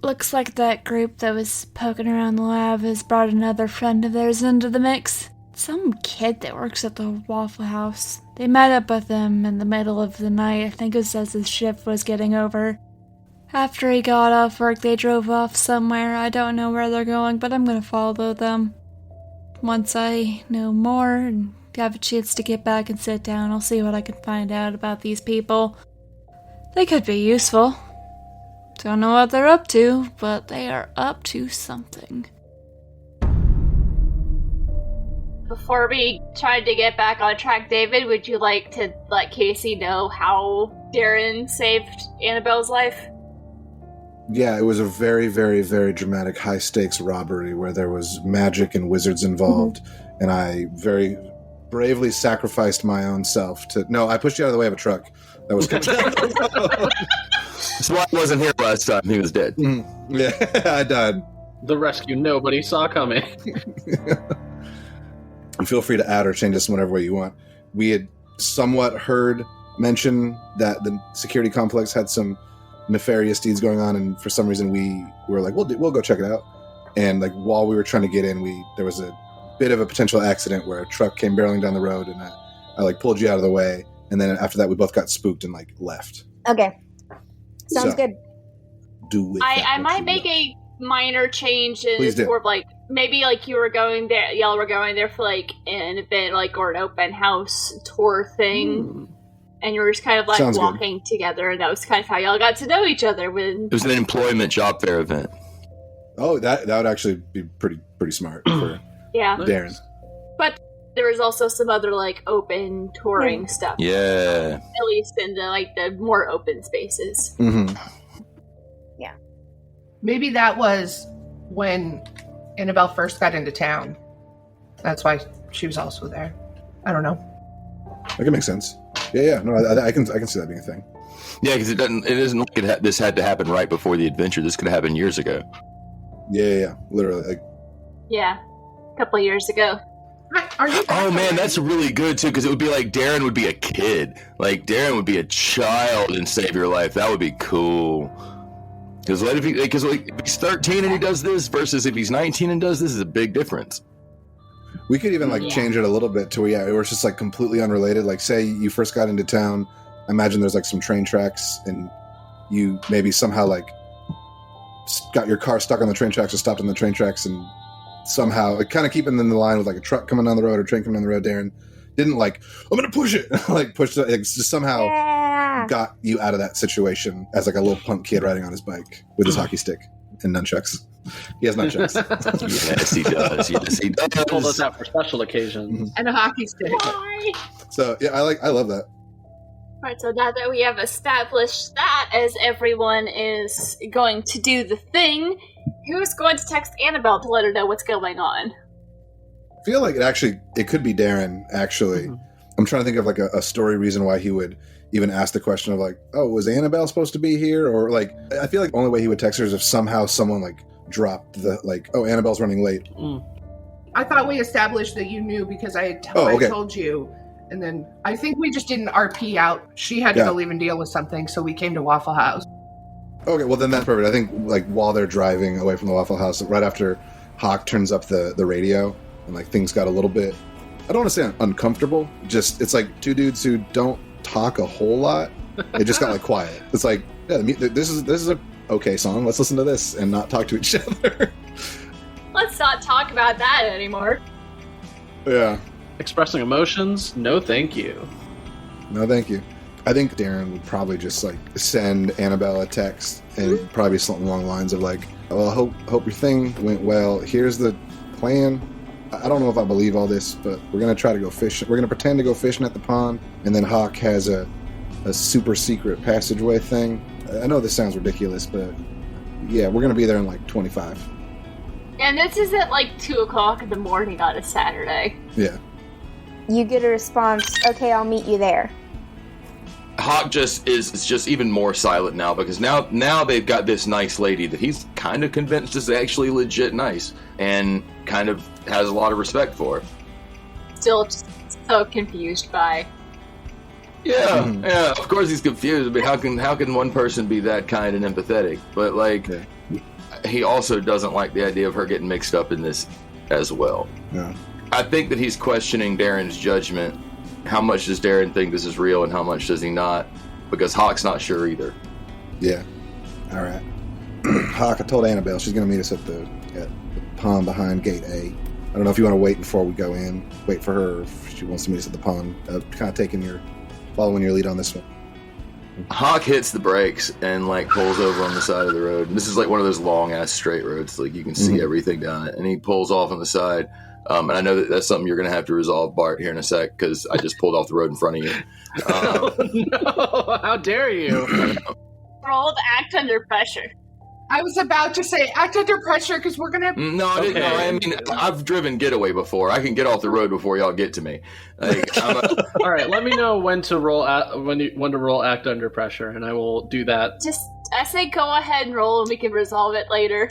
Looks like that group that was poking around the lab has brought another friend of theirs into the mix. Some kid that works at the Waffle House. They met up with him in the middle of the night. I think it was as his shift was getting over. After he got off work, they drove off somewhere. I don't know where they're going, but I'm gonna follow them. Once I know more and have a chance to get back and sit down, I'll see what I can find out about these people. They could be useful. Don't know what they're up to, but they are up to something. Before we try to get back on track, David, would you like to let Casey know how Darren saved Annabelle's life? Yeah, it was a very, very, very dramatic high-stakes robbery where there was magic and wizards involved, and I very bravely sacrificed my own self to... No, I pushed you out of the way of a truck that was coming down the road. That's why I wasn't here last time. He was dead. Yeah, I died. The rescue nobody saw coming. And feel free to add or change this in whatever way you want. We had somewhat heard mention that the security complex had some nefarious deeds going on, and for some reason we were like, we'll go check it out. And like while we were trying to get in, there was a bit of a potential accident where a truck came barreling down the road, and I like pulled you out of the way. And then after that, we both got spooked and like left. Okay. Sounds good. Do with I might make a minor change in sort of like maybe like y'all were going there for like an event like or an open house tour thing, and you were just kind of like Sounds walking together, and that was kind of how y'all got to know each other. It was an employment job fair event. Oh, that would actually be pretty smart for Darren. But there was also some other like open touring stuff. Yeah. At least in the more open spaces. Mm-hmm. Yeah. Maybe that was when Annabelle first got into town. That's why she was also there. I don't know. That can make sense. Yeah. No, I can see that being a thing. Yeah, because it isn't like this had to happen right before the adventure. This could have happened years ago. Yeah. Literally. Yeah. A couple of years ago. Are you oh man, that's really good too, because it would be like Darren would be a kid. Like Darren would be a child and save your life. That would be cool. Because if he's 13 and he does this versus if he's 19 and does this is a big difference. We could even change it a little bit to where it's just like completely unrelated. Like say you first got into town, imagine there's like some train tracks and you maybe somehow like got your car stuck on the train tracks or stopped on the train tracks, and somehow kind of keeping in the line with like a truck coming down the road or train coming down the road. Darren didn't like, I'm gonna push it, like push it. It's just somehow got you out of that situation as like a little punk kid riding on his bike with his hockey stick and nunchucks. He has nunchucks. Yes, he does. Yes, he does. He pulled us out for special occasions. And a hockey stick. Why? So yeah, I love that. Right, so now that we have established that as everyone is going to do the thing, who's going to text Annabelle to let her know what's going on? I feel like it could be Darren, actually. Mm-hmm. I'm trying to think of like a story reason why he would even ask the question of like, oh, was Annabelle supposed to be here? Or like, I feel like the only way he would text her is if somehow someone like dropped the like, oh, Annabelle's running late. I thought we established that you knew because I told you. And then I think we just didn't RP out. She had to go leave and deal with something, so we came to Waffle House. Okay, well then that's perfect. I think like while they're driving away from the Waffle House, right after Hock turns up the radio and like things got a little bit, I don't want to say uncomfortable, just it's like two dudes who don't talk a whole lot. It just got like quiet. It's like, yeah, this is a okay song. Let's listen to this and not talk to each other. Let's not talk about that anymore. Yeah. Expressing emotions? No, thank you. No, thank you. I think Darren would probably just like send Annabelle a text and probably something along the lines of like, well, I hope your thing went well. Here's the plan. I don't know if I believe all this, but we're going to try to go fishing. We're going to pretend to go fishing at the pond. And then Hock has a super secret passageway thing. I know this sounds ridiculous, but yeah, we're going to be there in like 25. And this is at like 2 o'clock in the morning on a Saturday. Yeah. You get a response, okay, I'll meet you there. Hock is just even more silent now because now they've got this nice lady that he's kind of convinced is actually legit nice and kind of has a lot of respect for. Still just so confused by. Yeah, of course he's confused. I mean, how can one person be that kind and empathetic? But like, he also doesn't like the idea of her getting mixed up in this as well. Yeah. I think that he's questioning Darren's judgment. How much does Darren think this is real and how much does he not? Because Hock's not sure either. Yeah. All right. Hock, I told Annabelle she's going to meet us at the pond behind gate A. I don't know if you want to wait before we go in. Wait for her if she wants to meet us at the pond. Kind of following your lead on this one. Hock hits the brakes and like pulls over on the side of the road. And this is like one of those long ass straight roads, like you can see everything down it. And he pulls off on the side. And I know that that's something you're going to have to resolve, Bart, here in a sec, because I just pulled off the road in front of you. Oh, no! How dare you? Roll to act under pressure. I was about to say act under pressure because we're gonna. No, I didn't. No, I mean, I've driven Getaway before. I can get off the road before y'all get to me. Like, all right, let me know when to roll when to roll act under pressure, and I will do that. I say go ahead and roll, and we can resolve it later.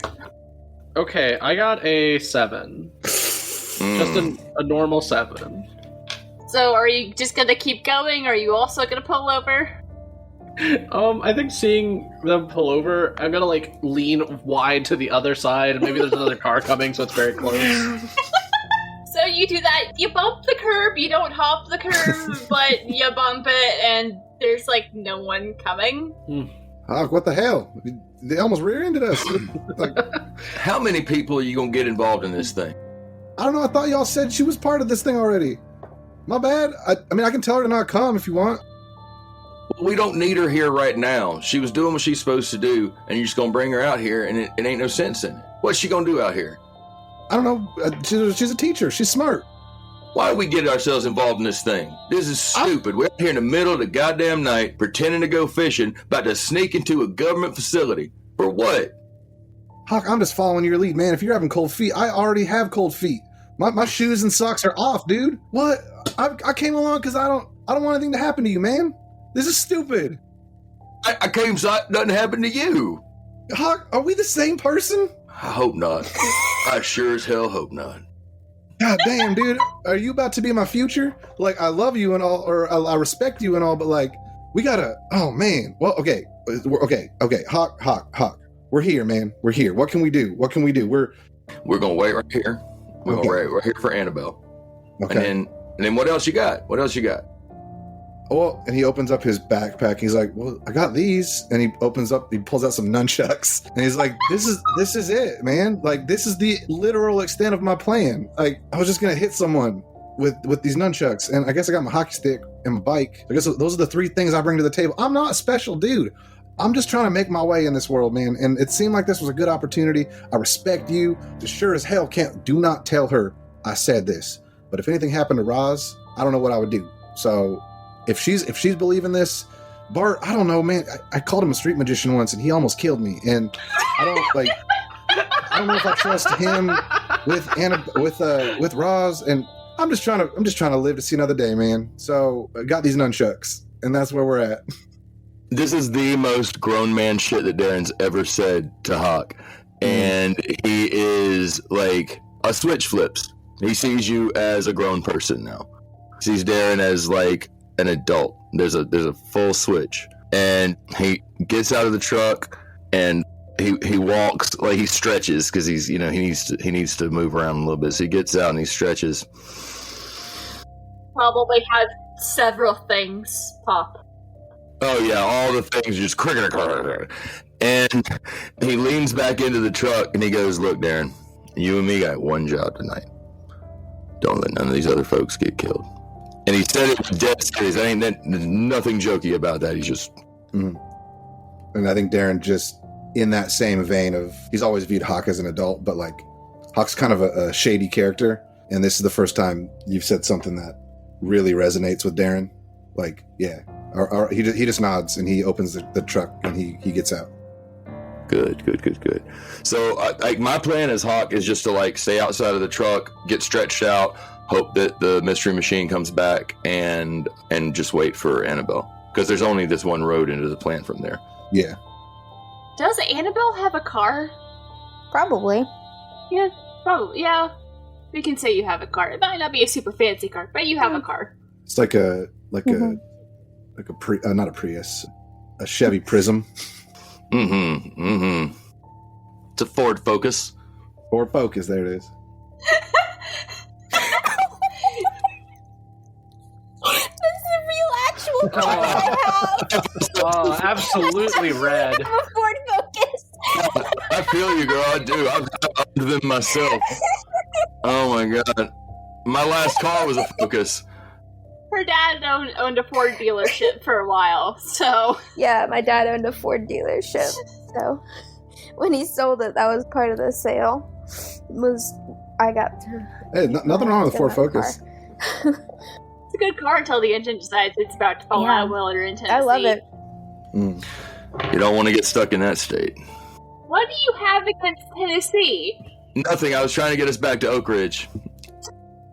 Okay, I got a 7. Just a normal 7. So, are you just gonna keep going? Or are you also gonna pull over? I think seeing them pull over, I'm gonna like lean wide to the other side, and maybe there's another car coming, so it's very close. So you do that. You bump the curb. You don't hop the curb, but you bump it, and there's like no one coming. Hock, what the hell? They almost rear-ended us. Like, how many people are you gonna get involved in this thing? I don't know. I thought y'all said she was part of this thing already. My bad. I mean, I can tell her to not come if you want. We don't need her here right now. She was doing what she's supposed to do, and you're just going to bring her out here, and it ain't no sense in it. What's she going to do out here? I don't know. She's a teacher. She's smart. Why do we get ourselves involved in this thing? This is stupid. We're out here in the middle of the goddamn night, pretending to go fishing, about to sneak into a government facility. For what? Hock, I'm just following your lead, man. If you're having cold feet, I already have cold feet. My shoes and socks are off, dude. What? I came along because I don't want anything to happen to you, man. This is stupid. I came so nothing happened to you. Hock, are we the same person? I hope not. I sure as hell hope not. God damn, dude. Are you about to be my future? Like, I love you and all, or I respect you and all, but like, we gotta, oh man. Well, okay. Hock. We're here, man. We're here. What can we do? We're gonna wait right here. We're gonna wait right here for Annabelle. Okay. And then what else you got? Oh, and he opens up his backpack. He's like, well, I got these. And he pulls out some nunchucks. And he's like, this is it, man. Like, this is the literal extent of my plan. Like, I was just going to hit someone with these nunchucks. And I guess I got my hockey stick and my bike. I guess those are the 3 things I bring to the table. I'm not a special dude. I'm just trying to make my way in this world, man. And it seemed like this was a good opportunity. I respect you. Just sure as hell do not tell her I said this. But if anything happened to Roz, I don't know what I would do. So if she's believing this, Bart, I don't know, man. I called him a street magician once, and he almost killed me. And I don't know if I trust him with Roz. And I'm just trying to live to see another day, man. So I got these nunchucks, and that's where we're at. This is the most grown man shit that Darren's ever said to Hock, and he is like a switch flips. He sees you as a grown person now. He sees Darren as like an adult. There's a full switch, and he gets out of the truck and he walks, like he stretches because he's, you know, he needs to move around a little bit. So he gets out and he stretches. Probably had several things pop. Oh yeah, all the things just cricket, and he leans back into the truck and he goes, "Look, Darren, you and me got one job tonight. Don't let none of these other folks get killed." And he said it with dead serious. There's nothing jokey about that. He's just. And I think Darren just in that same vein of, he's always viewed Hock as an adult, but like Hock's kind of a shady character, and this is the first time you've said something that really resonates with Darren. Like, yeah. He just nods and he opens the truck and he gets out. Good. So, like, my plan as Hock is just to like stay outside of the truck, get stretched out, hope that the mystery machine comes back, and just wait for Annabelle, because there's only this one road into the plant from there. Yeah. Does Annabelle have a car? Probably. Yeah, probably. Yeah, we can say you have a car. It might not be a super fancy car, but you have a car. It's like a not a Prius, a Chevy Prism. Toyota It's a Ford Focus. Ford Focus, there it is. That's the real actual car I have. Oh, absolutely red. I have a Ford Focus. I feel you, girl. I do. I've got them myself. Oh my god. My last car was a Focus. Her dad owned a Ford dealership for a while, so... Yeah, my dad owned a Ford dealership, so when he sold it, that was part of the sale. I got to... Hey, nothing wrong with Ford Focus. It's a good car until the engine decides it's about to fall out while you're in Tennessee. I love it. You don't want to get stuck in that state. What do you have against Tennessee? Nothing. I was trying to get us back to Oak Ridge.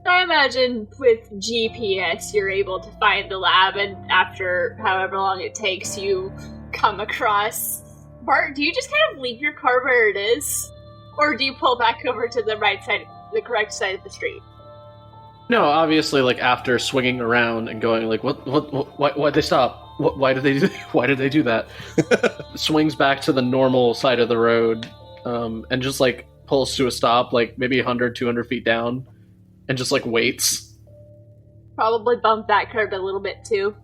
I imagine with GPS you're able to find the lab, and after however long it takes you come across... Bart, do you just kind of leave your car where it is? Or do you pull back over to the right side, the correct side of the street? No, obviously, like, after swinging around and going, like, why'd they stop? Why did they do that? Swings back to the normal side of the road, and just, like, pulls to a stop, like, maybe 100, 200 feet down. And just, like, waits. Probably bump that curb a little bit, too.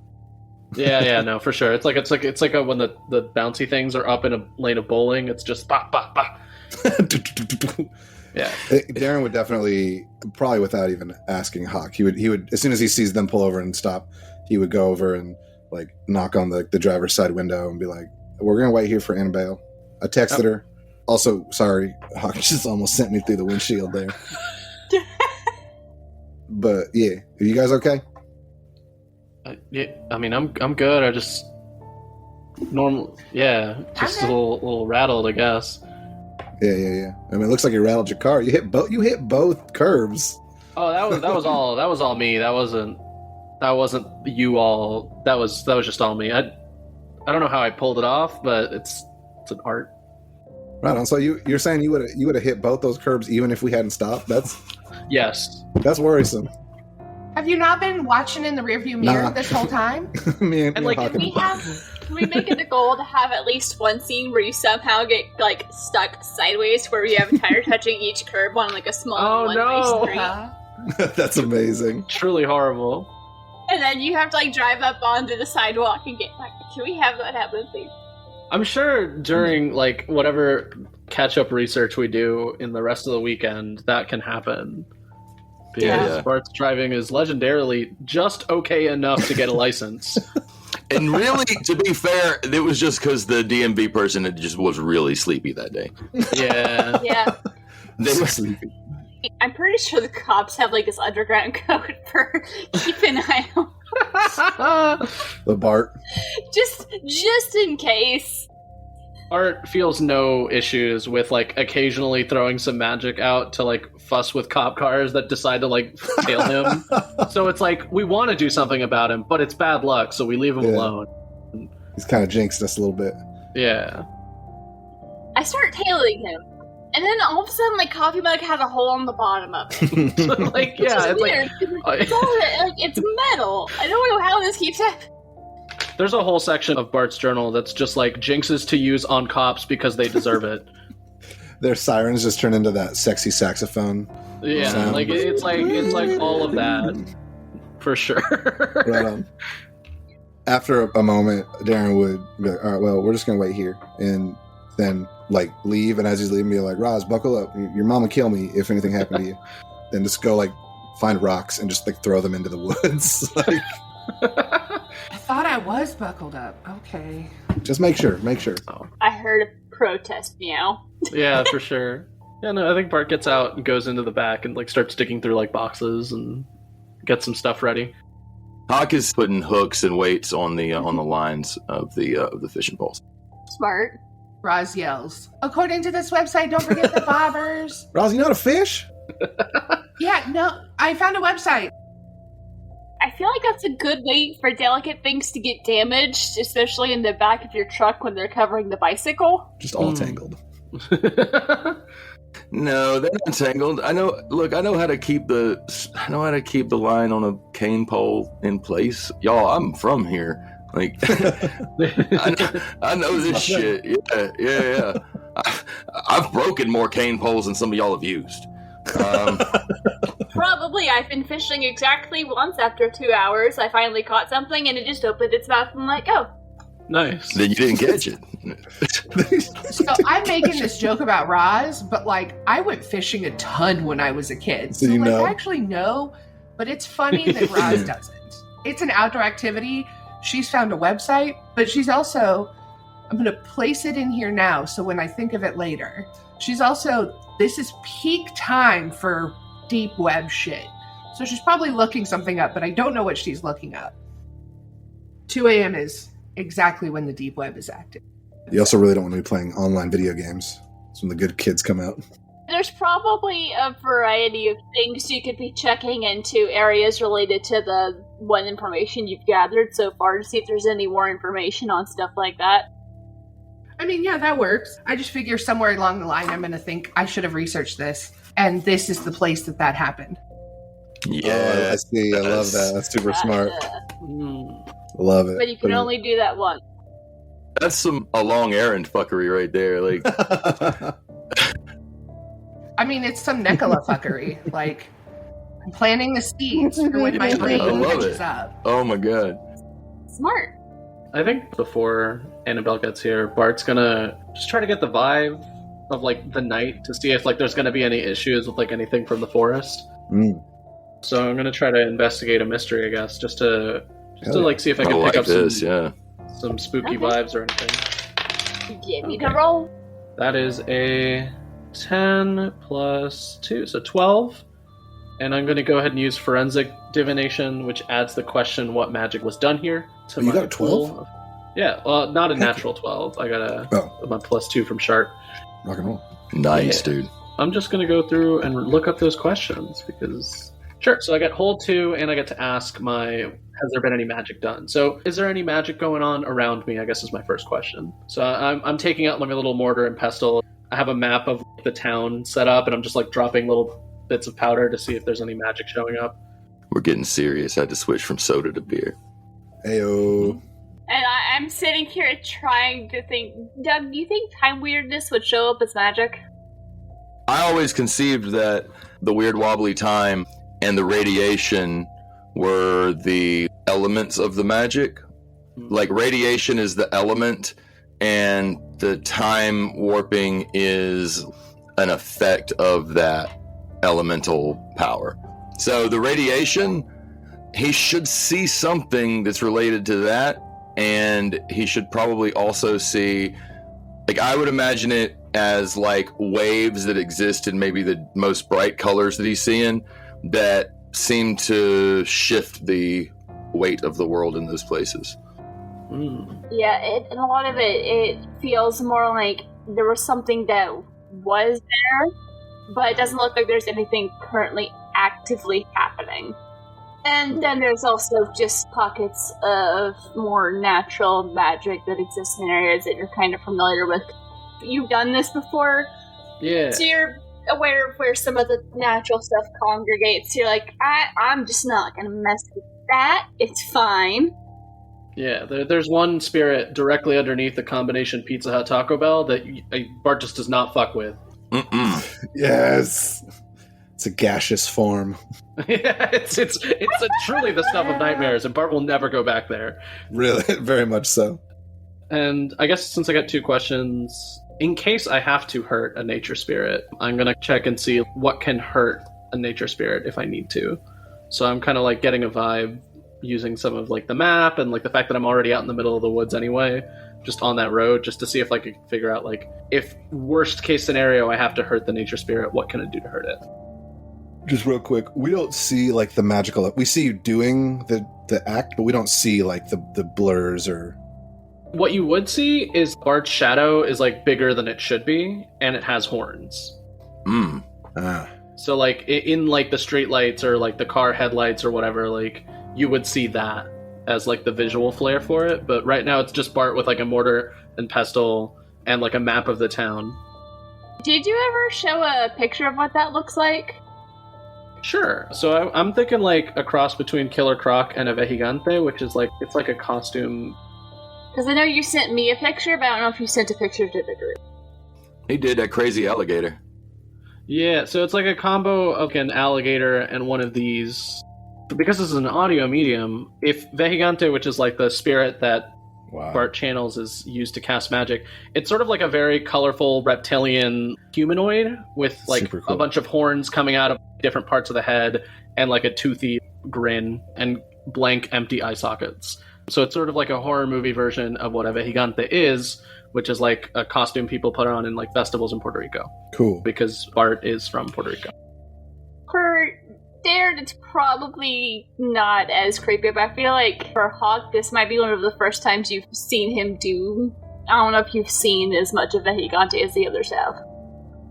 Yeah, no, for sure. It's like when the bouncy things are up in a lane of bowling. It's just bop, bop, bop. Yeah. Darren would definitely, probably without even asking Hock, he would as soon as he sees them pull over and stop, he would go over and, like, knock on the driver's side window and be like, we're going to wait here for Annabelle. I texted her. Also, sorry, Hock just almost sent me through the windshield there. But yeah, are you guys okay? Yeah, I mean, I'm good. I just normal. Yeah, just a little rattled, I guess. Yeah. I mean, it looks like you rattled your car. You hit both curbs. Oh, that was all me. That wasn't you all. That was just all me. I don't know how I pulled it off, but it's an art. Right on. So you're saying you would have hit both those curbs even if we hadn't stopped? Yes. That's worrisome. Have you not been watching in the rearview mirror this whole time? me and like, Can we make it a goal to have at least one scene where you somehow get, like, stuck sideways, where you have a tire touching each curb on, like, a small one-way street? That's amazing. Truly horrible. And then you have to, like, drive up onto the sidewalk and get back. Can we have that happen, please? I'm sure during, like, whatever catch-up research we do in the rest of the weekend, that can happen. Because Bart's driving is legendarily just okay enough to get a license. And really, to be fair, it was just because the DMV person just was really sleepy that day. Yeah. Yeah. They were sleepy. I'm pretty sure the cops have, like, this underground code for keep an eye on. The Bart. Just in case. Art feels no issues with, like, occasionally throwing some magic out to, like, fuss with cop cars that decide to, like, tail him. So it's like, we want to do something about him, but it's bad luck, so we leave him alone. He's kind of jinxed us a little bit. Yeah. I start tailing him, and then all of a sudden my coffee mug has a hole on the bottom of it. Like, yeah, it's weird. It's metal. I don't know how this keeps happening. There's a whole section of Bart's journal that's just like jinxes to use on cops because they deserve it. Their sirens just turn into that sexy saxophone. Yeah, sound. Like it's like all of that for sure. Right on. After a moment, Darren would be like, all right, well, we're just gonna wait here, and then, like, leave. And as he's leaving, be like, Roz, buckle up. Your mom will kill me if anything happened to you. Then just go, like, find rocks and just, like, throw them into the woods. Like, I thought I was buckled up. Okay. Just make sure. I heard a protest meow. Yeah, for sure. Yeah, no, I think Bart gets out and goes into the back and, like, starts digging through, like, boxes and gets some stuff ready. Hock is putting hooks and weights on the lines of the fishing poles. Smart. Roz yells, according to this website, don't forget the bobbers. Roz, you know how to fish? Yeah, no, I found a website. I feel like that's a good way for delicate things to get damaged, especially in the back of your truck when they're covering the bicycle. Just all tangled. No, they're not tangled. I know how to keep the line on a cane pole in place. Y'all, I'm from here. Like, I know this shit. Yeah. I've broken more cane poles than some of y'all have used. Probably. I've been fishing exactly once after 2 hours. I finally caught something and it just opened its mouth and I'm like, oh. Nice. Then you didn't catch it. So I'm making this joke about Roz, but like I went fishing a ton when I was a kid. So you like, know. I actually know, but it's funny that Roz doesn't. It's an outdoor activity. She's found a website, but she's also, I'm going to place it in here now so when I think of it later. She's also, this is peak time for deep web shit. So she's probably looking something up, but I don't know what she's looking up. 2 a.m. is exactly when the deep web is active. You also really don't want to be playing online video games. That's when the good kids come out. There's probably a variety of things you could be checking into areas related to the one information you've gathered so far to see if there's any more information on stuff like that. I mean, yeah, that works. I just figure somewhere along the line I'm going to think I should have researched this, and this is the place that happened. Yeah, I see. I love that. That's super smart. I love it. But you can only do that once. That's a long errand fuckery right there. Like, I mean, it's some Nicola fuckery. Like, I'm planting the seeds for when my brain catches up. Oh my god. Smart. I think before Annabelle gets here, Bart's gonna just try to get the vibe of like the night to see if like there's gonna be any issues with like anything from the forest. So I'm gonna try to investigate a mystery, I guess, just to like see if I can pick up some spooky vibes or anything. Give me the roll. That is a 10 plus 2, so 12. And I'm going to go ahead and use forensic divination, which adds the question, what magic was done here? To you got a 12? Yeah, well, not a natural 12. I got my plus 2 from Sharp. Rock and roll. Nice, dude. I'm just going to go through and look up those questions because... Sure, so I get hold 2, and I get to ask has there been any magic done? So is there any magic going on around me, I guess is my first question. So I'm taking out my little mortar and pestle. I have a map of the town set up, and I'm just like dropping little bits of powder to see if there's any magic showing up. We're getting serious. I had to switch from soda to beer. Heyo. And I'm sitting here trying to think, Doug, do you think time weirdness would show up as magic? I always conceived that the weird wobbly time and the radiation were the elements of the magic. Like, radiation is the element, and the time warping is an effect of that elemental power. So the radiation, he should see something that's related to that, and he should probably also see, like, I would imagine it as like waves that exist in maybe the most bright colors that he's seeing that seem to shift the weight of the world in those places. Yeah, and a lot of it feels more like there was something that was there, but it doesn't look like there's anything currently actively happening. And then there's also just pockets of more natural magic that exists in areas that you're kind of familiar with. You've done this before? Yeah. So you're aware of where some of the natural stuff congregates. You're like, I'm just not going to mess with that. It's fine. Yeah, there's one spirit directly underneath the combination Pizza Hut Taco Bell that Bart just does not fuck with. Yes. It's a gaseous form. Yeah, it's truly the stuff of nightmares, and Bart will never go back there. Really, very much so. And I guess since I got 2 questions, in case I have to hurt a nature spirit, I'm going to check and see what can hurt a nature spirit if I need to. So I'm kind of like getting a vibe using some of like the map and like the fact that I'm already out in the middle of the woods anyway, just on that road, just to see if I could figure out like, if worst case scenario I have to hurt the nature spirit, what can I do to hurt it? Just real quick, we don't see like the magical, we see you doing the act, but we don't see like the blurs or... What you would see is Bart's shadow is like bigger than it should be, and it has horns. So like in like the street lights or like the car headlights or whatever, like you would see that as like the visual flair for it. But right now it's just Bart with like a mortar and pestle and like a map of the town. Did you ever show a picture of what that looks like? Sure. So I'm thinking like a cross between Killer Croc and a Vejigante, which is like, it's like a costume. Because I know you sent me a picture, but I don't know if you sent a picture to the group. He did that crazy alligator. Yeah, so it's like a combo of an alligator and one of these. Because this is an audio medium, if Vejigante, which is like the spirit that Bart channels, is used to cast magic, it's sort of like a very colorful reptilian humanoid with like Super cool. a bunch of horns coming out of different parts of the head and like a toothy grin and blank empty eye sockets. So it's sort of like a horror movie version of what a Vejigante is, which is like a costume people put on in like festivals in Puerto Rico. Cool. Because Bart is from Puerto Rico. For Darren, it's probably not as creepy, but I feel like for Hock, this might be one of the first times you've seen him do... I don't know if you've seen as much of Vejigante as the others have.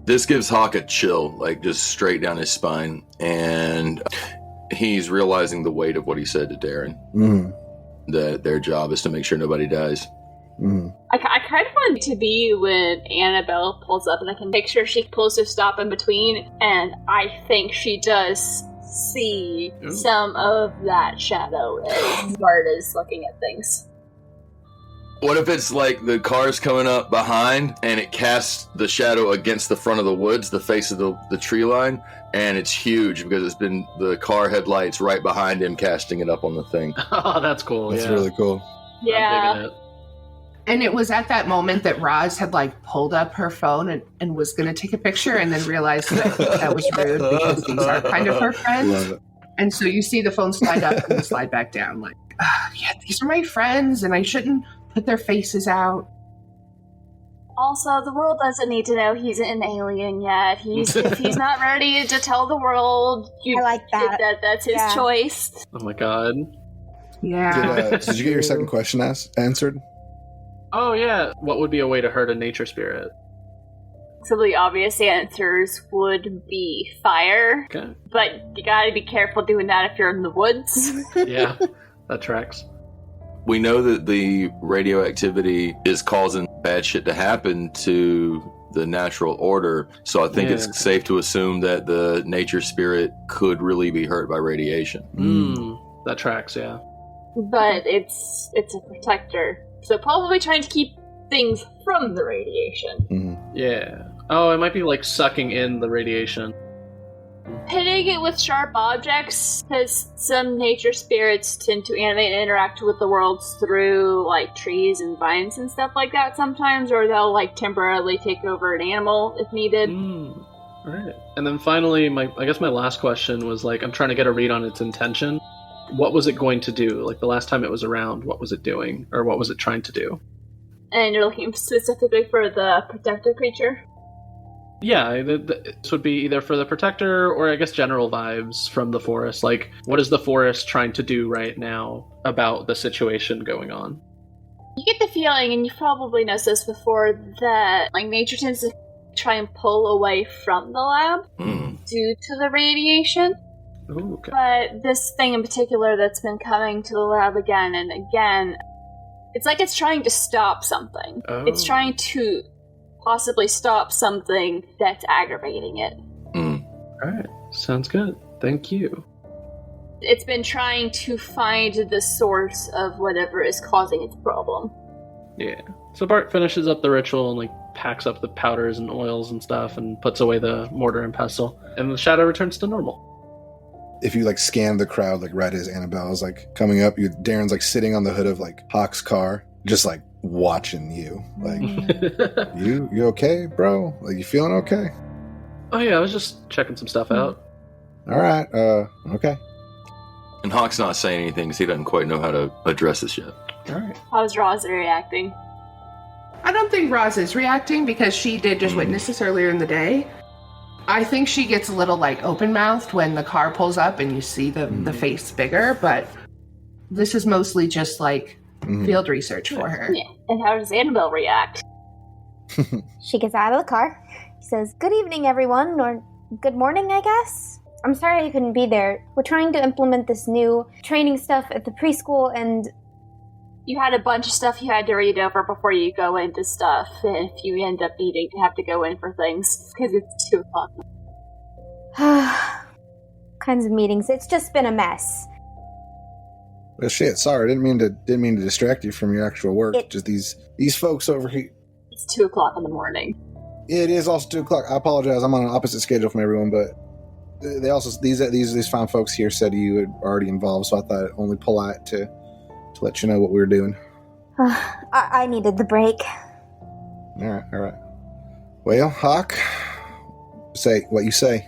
This gives Hock a chill, like just straight down his spine, and he's realizing the weight of what he said to Darren. Mm-hmm. That their job is to make sure nobody dies. Mm-hmm. I kind of want it to be when Annabelle pulls up, and I can picture she pulls to stop in between, and I think she does see some of that shadow as Bart is looking at things. What if it's like the car's coming up behind and it casts the shadow against the front of the woods, the face of the tree line, and it's huge because it's been the car headlights right behind him casting it up on the thing. Oh, that's cool. That's yeah. really cool. Yeah. I'm digging it. And it was at that moment that Roz had like pulled up her phone and was going to take a picture and then realized that was rude because these are kind of her friends. Love it. And so you see the phone slide up and then slide back down like, yeah, these are my friends and I shouldn't put their faces out. Also, the world doesn't need to know he's an alien yet. If he's not ready to tell the world, I like that. That's his choice. Oh my god. Yeah. Did you get your second question answered? Oh yeah. What would be a way to hurt a nature spirit? Some of the obvious answers would be fire. Okay. But you gotta be careful doing that if you're in the woods. Yeah, that tracks. We know that the radioactivity is causing bad shit to happen to the natural order, so I think it's safe to assume that the nature spirit could really be hurt by radiation. That tracks, yeah. But it's a protector. So probably trying to keep things from the radiation. Mm-hmm. Yeah. Oh, it might be like sucking in the radiation. Hitting it with sharp objects, because some nature spirits tend to animate and interact with the worlds through like trees and vines and stuff like that sometimes, or they'll like temporarily take over an animal if needed. Alright. And then finally, I guess my last question was like, I'm trying to get a read on its intention. What was it going to do? Like the last time it was around, what was it doing? Or what was it trying to do? And you're looking specifically for the protector creature? Yeah, this would be either for the protector or I guess general vibes from the forest. Like, what is the forest trying to do right now about the situation going on? You get the feeling, and you've probably noticed this before, that like nature tends to try and pull away from the lab due to the radiation. Ooh, okay. But this thing in particular that's been coming to the lab again and again, it's like it's trying to stop something. Oh. It's trying to possibly stop something that's aggravating it. Alright, sounds good. Thank you. It's been trying to find the source of whatever is causing its problem. Yeah. So Bart finishes up the ritual and like packs up the powders and oils and stuff and puts away the mortar and pestle. And the shadow returns to normal. If you like scan the crowd, like right as Annabelle is like coming up, Darren's like sitting on the hood of like Hock's car, just like watching you. Like, you okay, bro? Like, you feeling okay? Oh yeah, I was just checking some stuff out. All right. Okay. And Hock's not saying anything because he doesn't quite know how to address this yet. All right. How's Roz reacting? I don't think Roz is reacting because she did just witness this earlier in the day. I think she gets a little like open-mouthed when the car pulls up and you see the face bigger, but this is mostly just like field research for her. Yeah. And how does Annabelle react? She gets out of the car. She says, "Good evening, everyone," or "Good morning, I guess. I'm sorry I couldn't be there. We're trying to implement this new training stuff at the preschool, and You had a bunch of stuff you had to read over before you go into stuff, and if you end up needing to have to go in for things, because it's 2 o'clock. kinds of meetings. It's just been a mess. Well, shit. Sorry, didn't mean to distract you from your actual work. Just these folks over here. It's 2 o'clock in the morning. It is also 2 o'clock. I apologize. I'm on an opposite schedule from everyone, but they also these fine folks here said you were already involved, so I thought it only polite to let you know what we were doing. I needed the break. All right. Well, Hock, say what you say.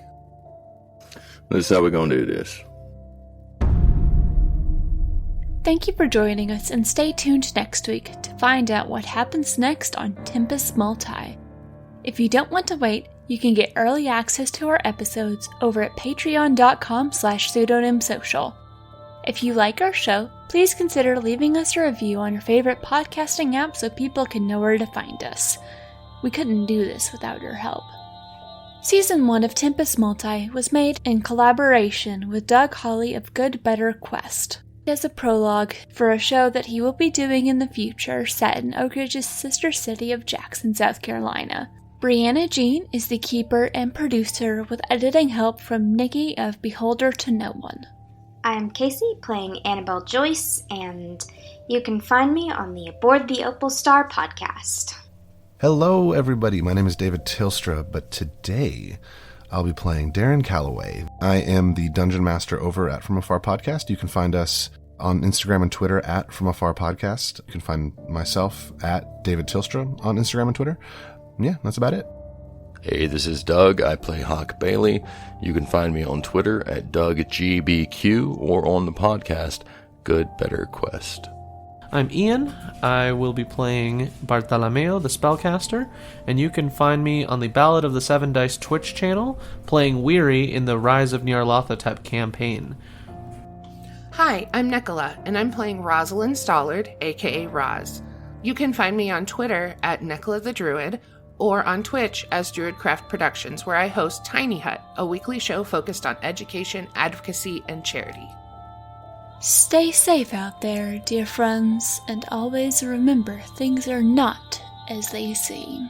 This is how we're going to do this. Thank you for joining us, and stay tuned next week to find out what happens next on Tempus Multae. If you don't want to wait, you can get early access to our episodes over at patreon.com/pseudonymsocial. If you like our show, please consider leaving us a review on your favorite podcasting app so people can know where to find us. We couldn't do this without your help. Season 1 of Tempus Multae was made in collaboration with Doug Hawley of Good Better Quest as a prologue for a show that he will be doing in the future set in Oak Ridge's sister city of Jackson, South Carolina. Brianna Jean is the keeper and producer with editing help from Nikki of Beholder to No One. I'm Casey, playing Annabelle Joyce, and you can find me on the Aboard the Opal Star podcast. Hello, everybody. My name is David Tilstra, but today I'll be playing Darren Calloway. I am the Dungeon Master over at From Afar Podcast. You can find us on Instagram and Twitter at From Afar Podcast. You can find myself at David Tilstra on Instagram and Twitter. Yeah, that's about it. Hey, this is Doug. I play Hock Bailey. You can find me on Twitter at DougGBQ or on the podcast Good Better Quest. I'm Ian. I will be playing Bartolomeo, the Spellcaster, and you can find me on the Ballad of the Seven Dice Twitch channel, playing Weary in the Rise of Nyarlathotep campaign. Hi, I'm Nicola, and I'm playing Rosalind Stollard, aka Roz. You can find me on Twitter at Nicola the Druid, or on Twitch as Druidcraft Productions, where I host Tiny Hut, a weekly show focused on education, advocacy, and charity. Stay safe out there, dear friends, and always remember things are not as they seem.